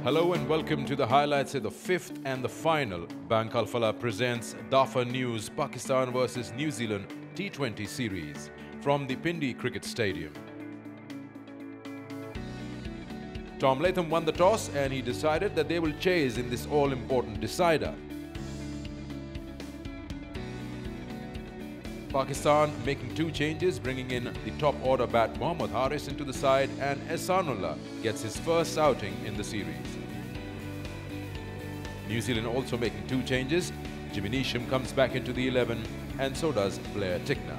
Hello and welcome to the highlights of the fifth and the final. Bank Alfala presents Dafa News Pakistan vs New Zealand T20 series from the Pindi Cricket Stadium. Tom Latham won the toss and he decided that they will chase in this all-important decider. Pakistan making two changes, bringing in the top order bat Mohammad Haris into the side, and Ehsanullah gets his first outing in the series. New Zealand also making two changes. Jimmy Neesham comes back into the 11 and so does Blair Tickner.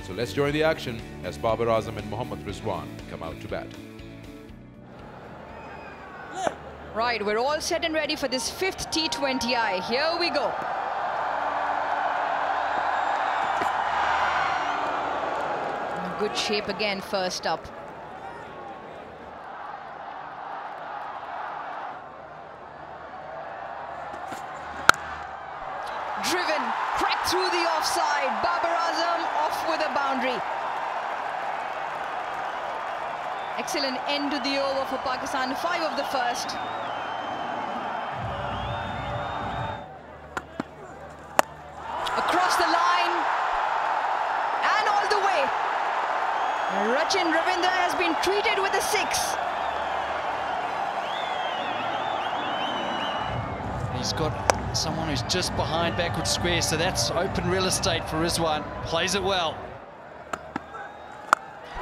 So let's join the action as Babar Azam and Mohammad Rizwan come out to bat. Right, we're all set and ready for this fifth T20I. Here we go. Good shape again first up. Driven, cracked through the offside. Babar Azam off with a boundary. Excellent end to the over for Pakistan, 5 of the first. Across the line and all the way. Rachin Ravindra has been treated with a 6. He's got someone who's just behind backward square, so that's open real estate for Rizwan. Plays it well.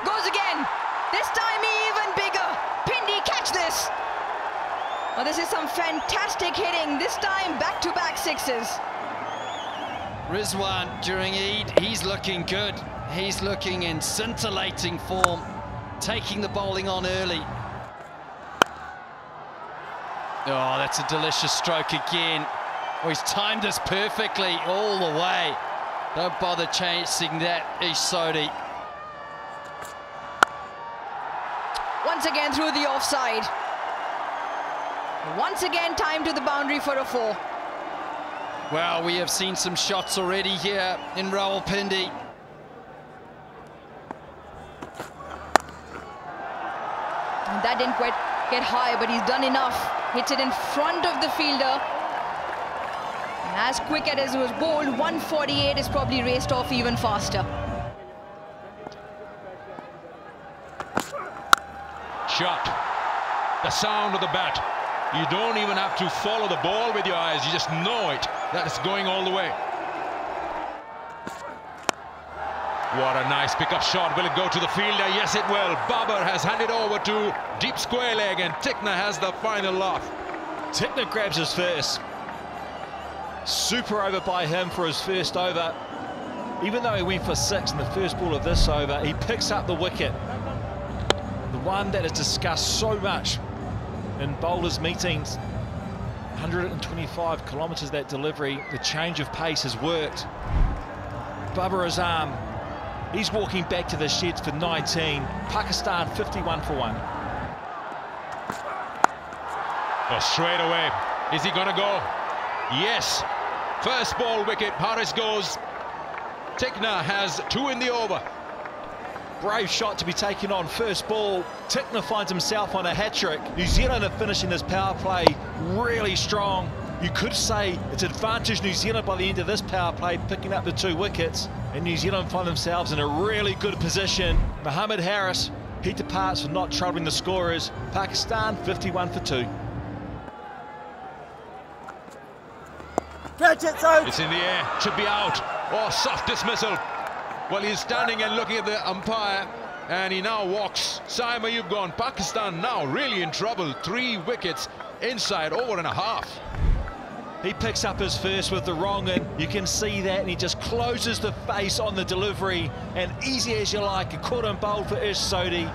Goes again. This time even bigger. Pindi, catch this. Oh, this is some fantastic hitting. This time back-to-back 6s. Rizwan during Eid, he's looking good. He's looking in scintillating form, taking the bowling on early. Oh, that's a delicious stroke again. Oh, he's timed this perfectly all the way. Don't bother chasing that, Sodhi. Once again through the offside. Once again time to the boundary for a 4. Well, we have seen some shots already here in Rawalpindi. That didn't quite get high, but he's done enough. Hits it in front of the fielder. As quick as it was bowled, 148 is probably raced off even faster. Shot. The sound of the bat. You don't even have to follow the ball with your eyes. You just know it, that it's going all the way. What a nice pickup shot. Will it go to the fielder? Yes, it will. Babar has handed over to deep square leg and Tickner has the final laugh. Tickner grabs his first. Super over by him for his first over. Even though he went for 6 in the first ball of this over, he picks up the wicket. The one that is discussed so much in bowlers' meetings. 125 kilometres that delivery. The change of pace has worked. Babar Azam, he's walking back to the sheds for 19. Pakistan 51 for 1. Oh, straight away. Is he going to go? Yes. First ball wicket. Haris goes. Tickner has 2 in the over. Brave shot to be taken on first ball. Tickner finds himself on a hat-trick. New Zealand are finishing this power play really strong. You could say it's advantage New Zealand by the end of this power play, picking up the 2 wickets. And New Zealand find themselves in a really good position. Mohammad Haris, he departs for not troubling the scorers. Pakistan 51 for 2. Catch it, out. It's in the air. Should be out. Oh, soft dismissal. Well, he's standing and looking at the umpire, and he now walks. Saima, you've gone. Pakistan now really in trouble. 3 wickets inside, over and a half. He picks up his first with the wrong in. You can see that, and he just closes the face on the delivery. And easy as you like, a caught and bowled for Sodhi.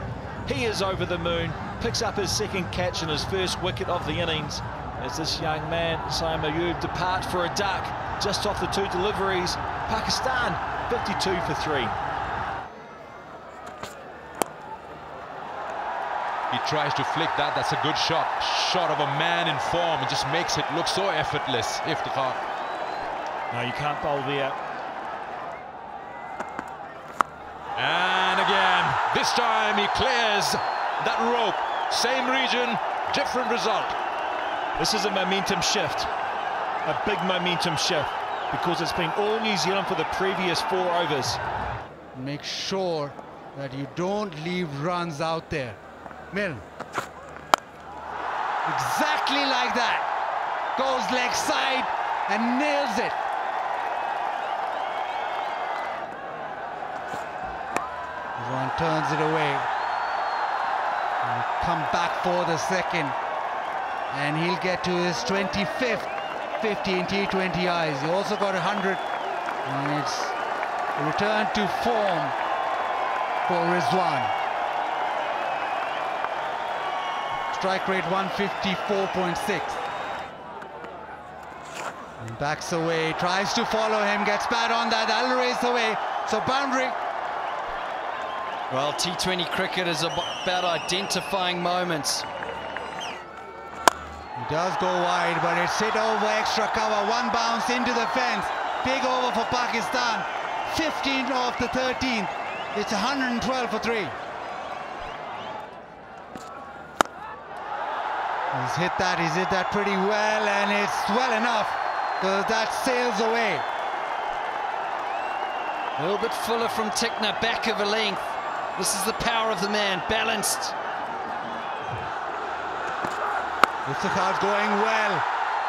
He is over the moon. Picks up his second catch and his first wicket of the innings. As this young man, Saima Ayub, departs for a duck just off the 2 deliveries. Pakistan 52 for 3. He tries to flick that. That's a good shot. Shot of a man in form. It just makes it look so effortless. Iftikhar. No, you can't bowl there. And again, this time he clears that rope. same region, different result. This is a momentum shift, a big momentum shift, because it's been all New Zealand for the previous 4 overs. Make sure that you don't leave runs out there. Mill. Exactly like that. Goes leg side and nails it. Rizwan turns it away. He'll come back for the second. And he'll get to his 25th 50 in T20Is. He also got 100. And it's a return to form for Rizwan. Strike rate 154.6. And backs away, tries to follow him, gets bad on that, that'll race away. So boundary. Well, T20 cricket is about identifying moments. He does go wide, but it's hit over extra cover. One bounce into the fence. Big over for Pakistan. 15 off the 13th. It's 112 for 3. He's hit that pretty well, and it's well enough, because that sails away. A little bit fuller from Tickner, back of a length. This is the power of the man, balanced. Iftikhar's going well.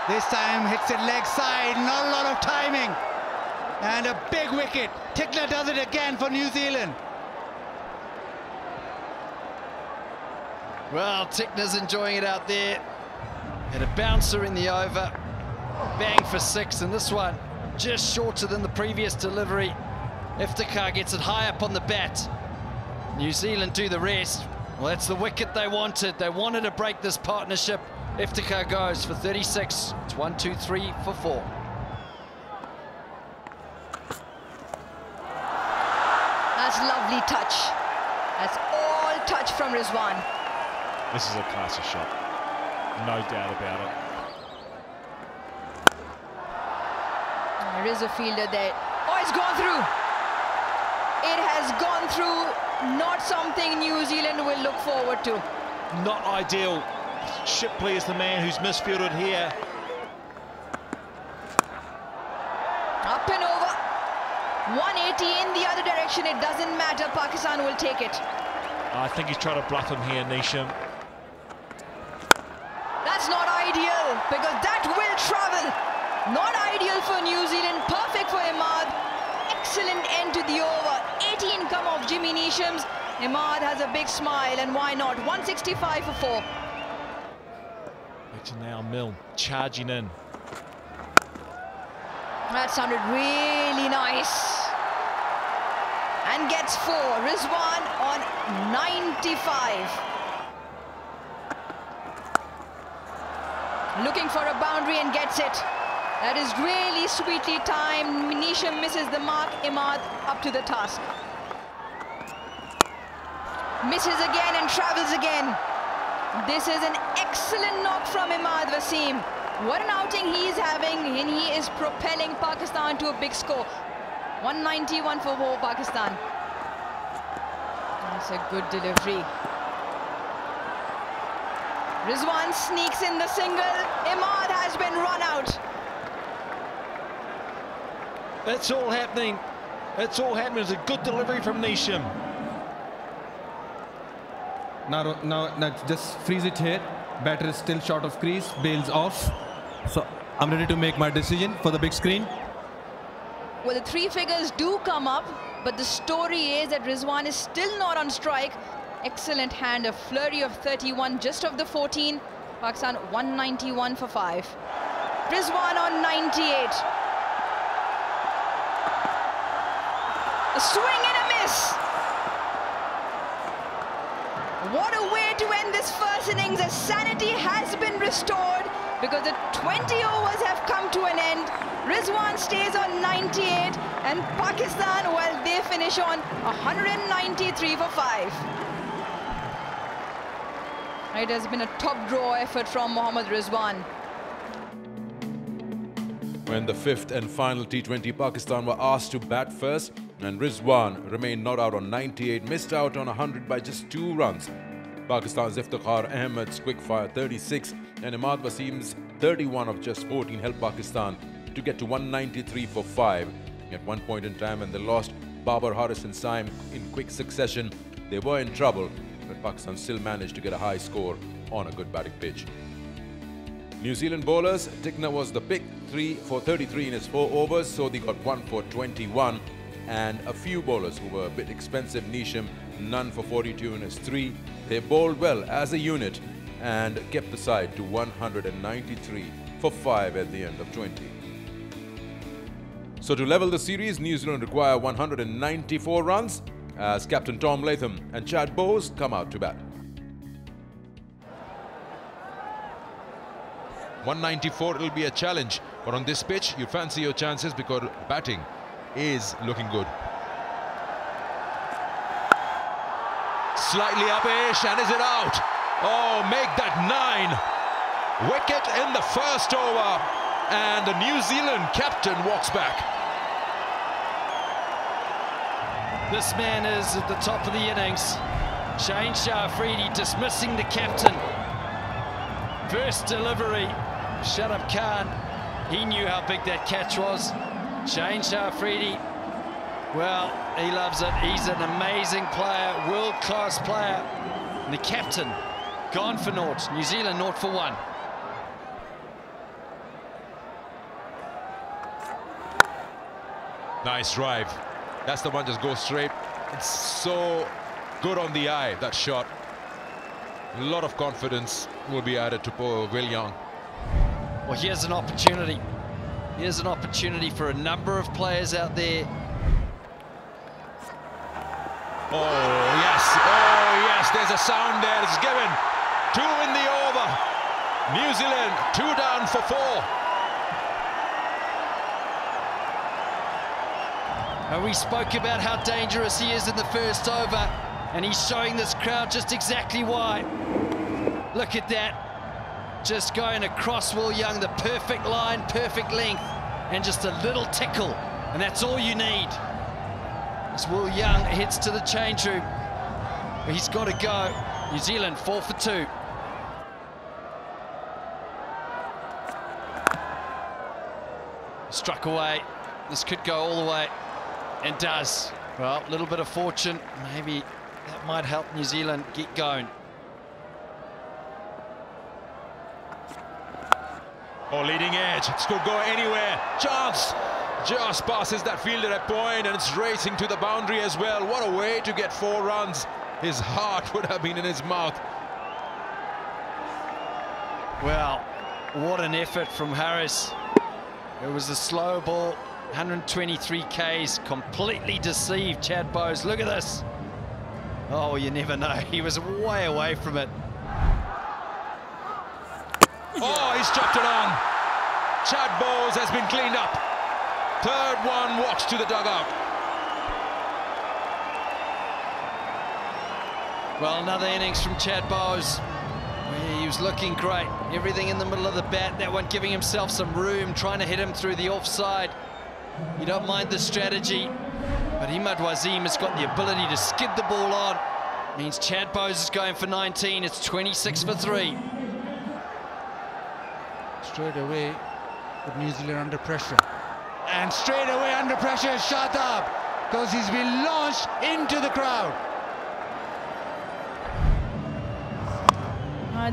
This time hits it leg side, not a lot of timing. And a big wicket. Tickner does it again for New Zealand. Well, Tickner's enjoying it out there. And a bouncer in the over. Bang for 6, and this one just shorter than the previous delivery. Iftikhar gets it high up on the bat. New Zealand do the rest. Well, that's the wicket they wanted. They wanted to break this partnership. Iftikhar goes for 36. It's 1, 2, 3 for 4. That's lovely touch. That's all touch from Rizwan. This is a classy shot, no doubt about it. There is a fielder there. Oh, it's gone through. It has gone through. Not something New Zealand will look forward to. Not ideal. Shipley is the man who's misfielded here. Up and over. 180 in the other direction. It doesn't matter. Pakistan will take it. I think he's trying to bluff him here, Nisham. That's not ideal, because that will travel. Not ideal for New Zealand. Perfect for Imad. Excellent end to the over. 18 come off Jimmy Neesham's. Imad has a big smile, and why not? 165 for 4. Back to now Mill, charging in. That sounded really nice. And gets 4. Rizwan on 95. Looking for a boundary and gets it. That is really sweetly timed. Neesham misses the mark. Imad up to the task. Misses again and travels again. This is an excellent knock from Imad Wasim. What an outing he is having, and he is propelling Pakistan to a big score. 191 for 4 Pakistan. That's a good delivery. Rizwan sneaks in the single. Imad has been run out. That's all happening. It's all happening. It's a good delivery from Neesham. Now, just freeze it here. Batter is still short of crease. Bails off. So I'm ready to make my decision for the big screen. Well, the 3 figures do come up, but the story is that Rizwan is still not on strike. Excellent hand, a flurry of 31 just off the 14. Pakistan 191 for 5. Rizwan on 98. A swing and a miss. What a way to end this first innings, as sanity has been restored because the 20 overs have come to an end. Rizwan stays on 98 and Pakistan, well, they finish on 193 for 5. It has been a top draw effort from Mohammad Rizwan. When the 5th and final T20, Pakistan were asked to bat first, and Rizwan remained not out on 98, missed out on 100 by just 2 runs. Pakistan's Iftikhar Ahmed's quick-fire 36 and Imad Wasim's 31 of just 14 helped Pakistan to get to 193 for 5. At one point in time, when they lost Babar, Haris and Saim in quick succession, they were in trouble, but Pakistan still managed to get a high score on a good batting pitch. New Zealand bowlers, Tickner was the pick, 3 for 33 in his 4 overs, so they got 1 for 21. And a few bowlers who were a bit expensive, Nisham, none for 42 in his 3. They bowled well as a unit and kept the side to 193 for 5 at the end of 20. So to level the series, New Zealand require 194 runs as captain Tom Latham and Chad Bowes come out to bat. 194, it'll be a challenge, but on this pitch you fancy your chances because batting is looking good. Slightly up-ish, and is it out? Oh, make that 9. Wicket in the first over, and the New Zealand captain walks back. This man is at the top of the innings. Shane Shah-Afridi dismissing the captain. First delivery, Shadab Khan, he knew how big that catch was. Shane Shah-Afridi, well, he loves it. He's an amazing player, world-class player. And the captain, gone for naught. New Zealand 0 for 1. Nice drive. That's the one, just goes straight. It's so good on the eye, that shot. A lot of confidence will be added to poor Will Young. Well, here's an opportunity. Here's an opportunity for a number of players out there. Oh yes, there's a sound there. It's given. 2 in the over. New Zealand 2 down for 4. And we spoke about how dangerous he is in the first over, and he's showing this crowd just exactly why. Look at that. Just going across Will Young, the perfect line, perfect length, and just a little tickle, and that's all you need. As Will Young heads to the change room, he's got to go. New Zealand 4 for 2. Struck away. This could go all the way, and does. Well, a little bit of fortune, maybe that might help New Zealand get going. Oh, leading edge. This could go anywhere. Chance. Just passes that fielder at point, and it's racing to the boundary as well. What a way to get 4 runs. His heart would have been in his mouth. Well, what an effort from Harris. It was a slow ball, 123 Ks, completely deceived Chad Bowes. Look at this. Oh, you never know. He was way away from it. Oh, he's dropped it on. Chad Bowes has been cleaned up. Third one walks to the dugout. Well, another innings from Chad Bowes. He was looking great. Everything in the middle of the bat. That one giving himself some room, trying to hit him through the offside. You don't mind the strategy, but Imad Wasim has got the ability to skid the ball on. Means Chad Bowes is going for 19. It's 26 for 3. Straight away, with New Zealand under pressure. And straight away under pressure, shut up, because he's been launched into the crowd.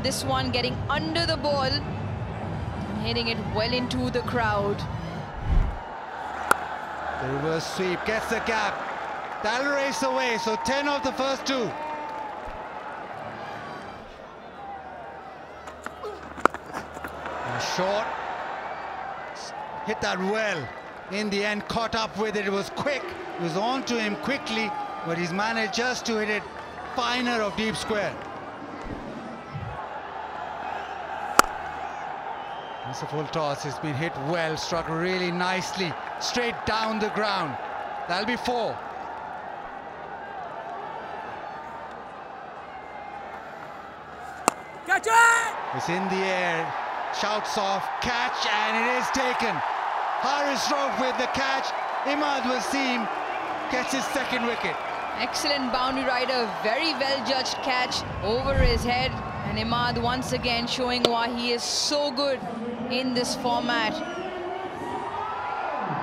This one getting under the ball and hitting it well into the crowd. The reverse sweep gets the gap. That'll race away, so 10 of the first 2. And short. Hit that well. In the end, caught up with it. It was quick. It was on to him quickly, but he's managed just to hit it finer of deep square. It's a full toss. It's been hit well, struck really nicely, straight down the ground. That'll be 4. Catch it! It's in the air, shouts off, catch, and it is taken. Haris Rauf with the catch. Imad Wasim gets his 2nd wicket. Excellent boundary rider, very well judged catch over his head. And Imad once again showing why he is so good in this format.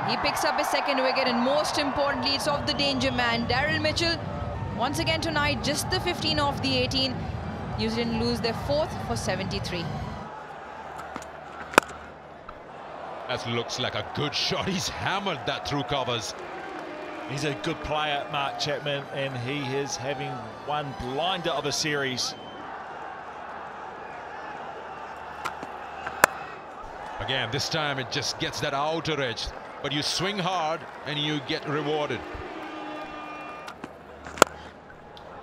He picks up his second wicket, and most importantly, it's off the danger man, Daryl Mitchell. Once again tonight, just the 15 off the 18. New Zealand lose their fourth for 73. That looks like a good shot. He's hammered that through covers. He's a good player, Mark Chapman, and he is having one blinder of a series. Again, this time it just gets that outer edge. But you swing hard and you get rewarded.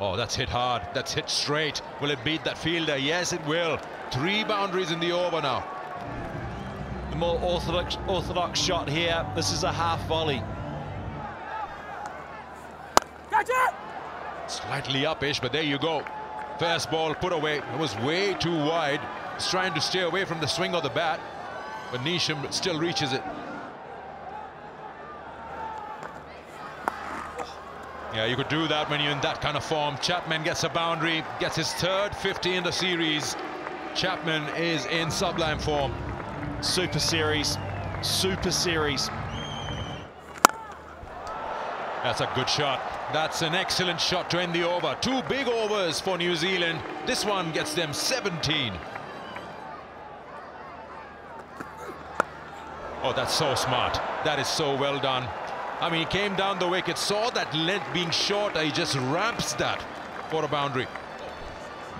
Oh, that's hit hard. That's hit straight. Will it beat that fielder? Yes, it will. 3 boundaries in the over now. The more orthodox shot here. This is a half volley. Catch it! Slightly up-ish, but there you go. First ball put away. It was way too wide. He's trying to stay away from the swing of the bat, but Neesham still reaches it. Yeah, you could do that when you're in that kind of form. Chapman gets a boundary, gets his third 50 in the series. Chapman is in sublime form. Super series. Super series. That's a good shot. That's an excellent shot to end the over. 2 big overs for New Zealand. This one gets them 17. Oh, that's so smart. That is so well done. I mean, he came down the wicket, saw that length being short, he just ramps that for a boundary.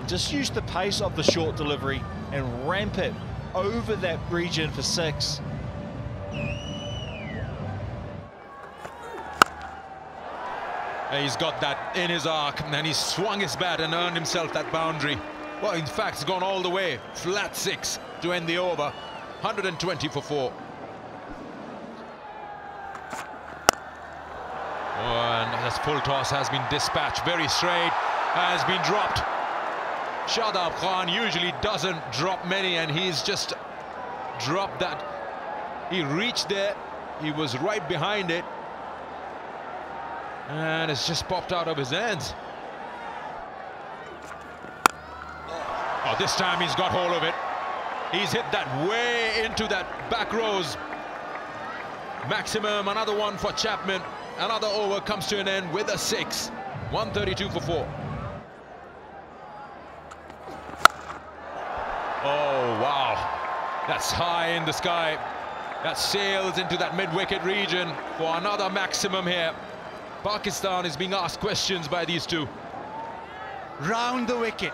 Just use the pace of the short delivery and ramp it over that region for 6. He's got that in his arc, and he swung his bat and earned himself that boundary. Well, in fact, it's gone all the way. Flat 6 to end the over. 120 for 4. And this full toss has been dispatched very straight, has been dropped. Shadab Khan usually doesn't drop many, and he's just dropped that. He reached there, he was right behind it, and it's just popped out of his hands. Oh, this time he's got hold of it. He's hit that way into that back rows. Maximum, another one for Chapman. Another over comes to an end with a 6. 132 for 4. Oh, wow. That's high in the sky. That sails into that mid-wicket region for another maximum here. Pakistan is being asked questions by these two. Round the wicket.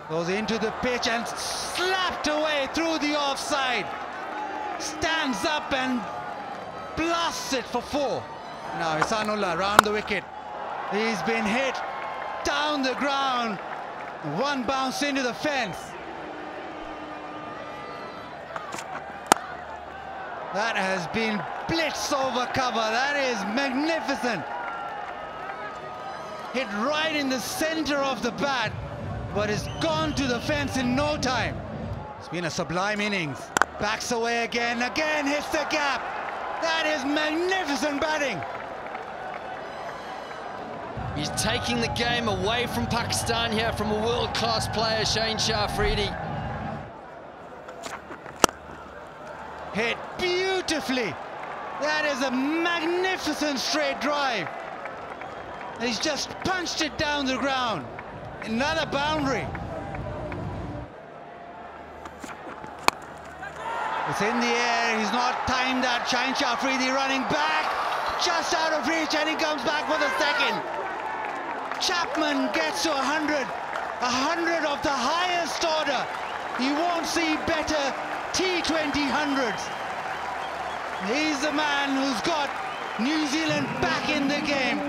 Goes into the pitch and slapped away through the offside. Stands up and blasts it for 4. Now Ihsanullah round the wicket. He's been hit down the ground. One bounce into the fence. That has been blitzed over cover. That is magnificent. Hit right in the center of the bat, but it's gone to the fence in no time. It's been a sublime innings. Backs away again hits the gap. That is magnificent batting. He's taking the game away from Pakistan here, from a world-class player, Shane Shafridi. Hit beautifully. That is a magnificent straight drive. He's just punched it down the ground. Another boundary. It's in the air. He's not timed that. Shane Shafridi running back, just out of reach, and he comes back for the second. Chapman gets to 100. 100 of the highest order. You won't see better T20 hundreds. He's the man who's got New Zealand back in the game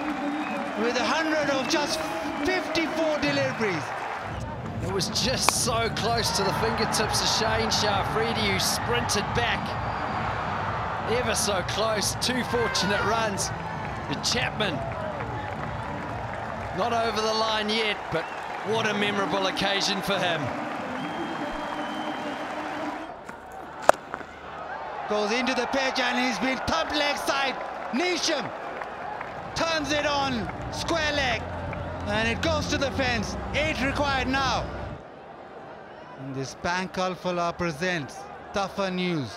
with 100 of just 54 deliveries. It was just so close to the fingertips of Shane Shafridi, who sprinted back. Ever so close. 2 fortunate runs. The Chapman, not over the line yet, but what a memorable occasion for him. Goes into the pitch and he's been thumped leg side. Neesham turns it on, square leg, and it goes to the fence. 8 required now. And this Bank Alpha presents tougher news.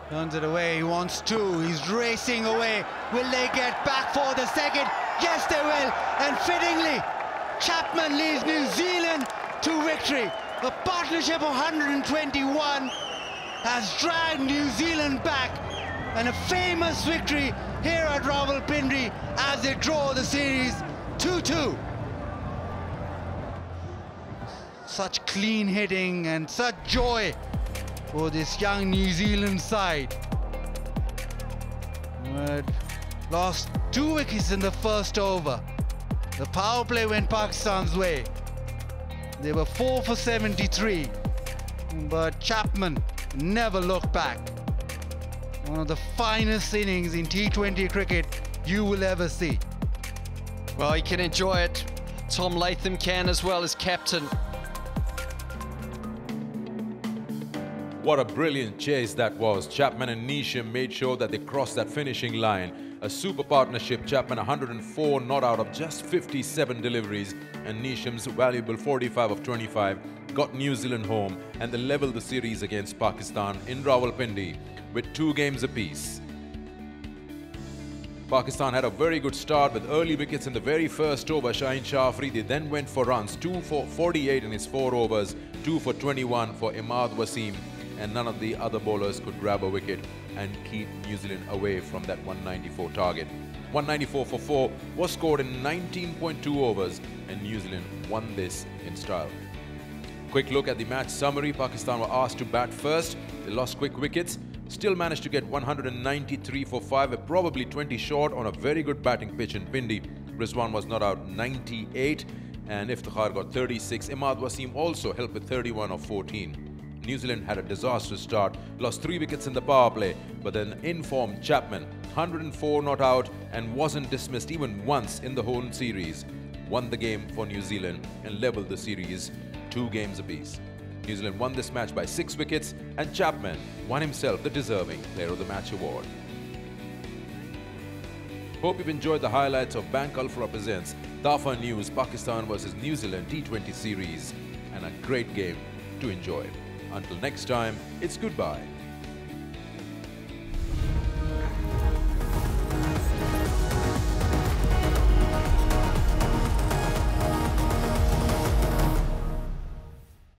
Turns it away, he wants 2, he's racing away. Will they get back for the second? Yes, they will, and fittingly, Chapman leads New Zealand to victory. A partnership of 121 has dragged New Zealand back, and a famous victory here at Rawalpindi as they draw the series 2-2. Such clean hitting and such joy for this young New Zealand side. But lost 2 wickets in the first over. The power play went Pakistan's way. They were 4 for 73, but Chapman never looked back. One of the finest innings in T20 cricket you will ever see. Well, he can enjoy it. Tom Latham can as well as captain. What a brilliant chase that was. Chapman and Neesham made sure that they crossed that finishing line. A super partnership. Chapman 104 not out of just 57 deliveries, and Neesham's valuable 45 of 25 got New Zealand home, and they leveled the series against Pakistan in Rawalpindi with 2 games apiece. Pakistan had a very good start with early wickets in the very first over. Shaheen Shah Afridi then went for runs, 2 for 48 in his 4 overs, 2 for 21 for Imad Wasim, and none of the other bowlers could grab a wicket and keep New Zealand away from that 194 target. 194 for 4 was scored in 19.2 overs, and New Zealand won this in style. Quick look at the match summary. Pakistan were asked to bat first. They lost quick wickets, still managed to get 193 for 5, probably 20 short on a very good batting pitch in Pindi. Rizwan was not out 98, and Iftikhar got 36. Imad Wasim also helped with 31 of 14. New Zealand had a disastrous start, lost 3 wickets in the power play, but then informed Chapman, 104 not out and wasn't dismissed even once in the whole series, won the game for New Zealand and leveled the series 2 games apiece. New Zealand won this match by 6 wickets, and Chapman won himself the deserving Player of the Match award. Hope you've enjoyed the highlights of Bank Alpha presents Tafa News Pakistan vs New Zealand T20 series, and a great game to enjoy. Until next time, it's goodbye.